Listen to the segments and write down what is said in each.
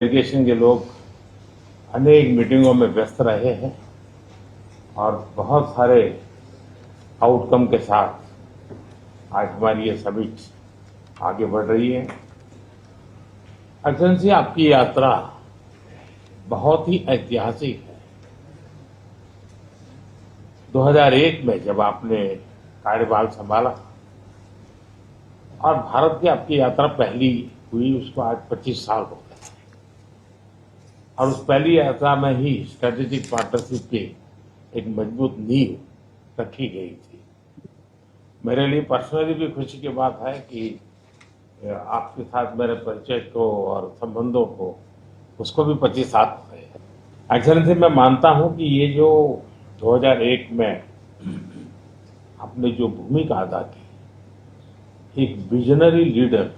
Delegation के लोग अनेक मीटिंगों में व्यस्त रहे हैं और बहुत सारे आउटकम के साथ आज हमारी ये समिट आगे बढ़ रही है। एक्सेलेंसी, आपकी यात्रा बहुत ही ऐतिहासिक है। 2001 में जब आपने कार्यभार संभाला और भारत की आपकी यात्रा पहली हुई, उसको आज 25 साल हो गए और उस पहली यात्रा में ही स्ट्रेटेजिक पार्टनरशिप की एक मजबूत नींव रखी गई थी। मेरे लिए पर्सनली भी खुशी की बात है कि आपके साथ मेरे परिचय को और संबंधों को उसको भी 25 साल हो गए हैं। एक्सेलेंसी, मैं मानता हूं कि ये जो 2001 में आपने जो भूमिका अदा की, एक विजनरी लीडर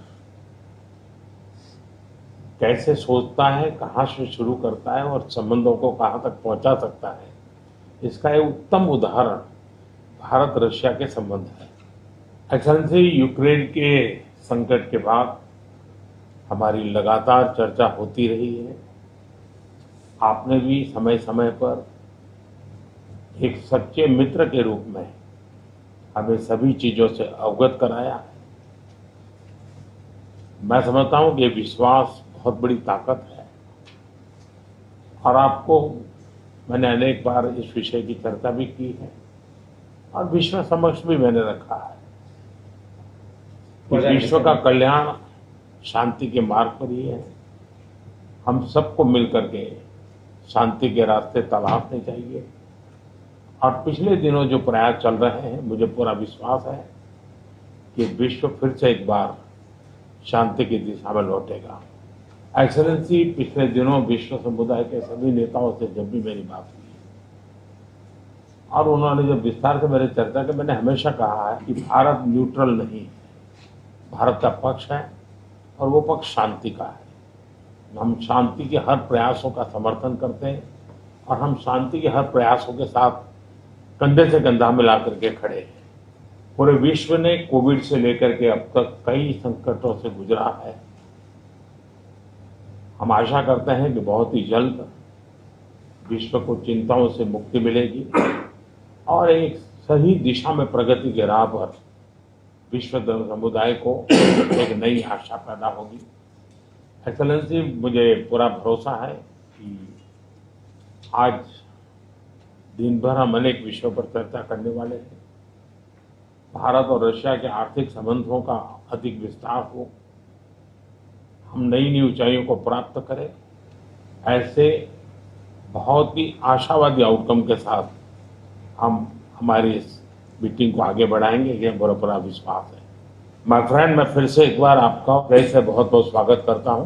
कैसे सोचता है, कहाँ से शुरू करता है और संबंधों को कहाँ तक पहुंचा सकता है, इसका एक उत्तम उदाहरण भारत रशिया के संबंध है। एक्सेलेंसी, यूक्रेन के संकट के बाद हमारी लगातार चर्चा होती रही है। आपने भी समय समय पर एक सच्चे मित्र के रूप में हमें सभी चीजों से अवगत कराया है। मैं समझता हूं कि ये विश्वास बहुत बड़ी ताकत है और आपको मैंने अनेक बार इस विषय की चर्चा भी की है और विश्व समक्ष भी मैंने रखा है कि विश्व का कल्याण शांति के मार्ग पर ही है। हम सबको मिलकर के शांति के रास्ते तलाशने चाहिए और पिछले दिनों जो प्रयास चल रहे हैं, मुझे पूरा विश्वास है कि विश्व फिर से एक बार शांति की दिशा में लौटेगा। एक्सेलेंसी, पिछले दिनों विश्व समुदाय के सभी नेताओं से जब भी मेरी बात हुई और उन्होंने जब विस्तार से मेरे चर्चा की, मैंने हमेशा कहा है कि भारत न्यूट्रल नहीं है, भारत का पक्ष है और वो पक्ष शांति का है। हम शांति के हर प्रयासों का समर्थन करते हैं और हम शांति के हर प्रयासों के साथ कंधे से कंधा मिला करके खड़े हैं। पूरे विश्व ने कोविड से लेकर के अब तक कई संकटों से गुजरा है। हम आशा करते हैं कि बहुत ही जल्द विश्व को चिंताओं से मुक्ति मिलेगी और एक सही दिशा में प्रगति के राह पर विश्व समुदाय को एक नई आशा पैदा होगी। एक्सेलेंसी, मुझे पूरा भरोसा है कि आज दिन भर हम अनेक विषयों पर चर्चा करने वाले हैं। भारत और रशिया के आर्थिक संबंधों का अधिक विस्तार हो, हम नई नई ऊंचाइयों को प्राप्त करें, ऐसे बहुत ही आशावादी आउटकम के साथ हम हमारी इस मीटिंग को आगे बढ़ाएंगे, ये मेरा पूरा विश्वास है। माय फ्रेंड, मैं फिर से एक बार आपका फिर से बहुत बहुत स्वागत करता हूं।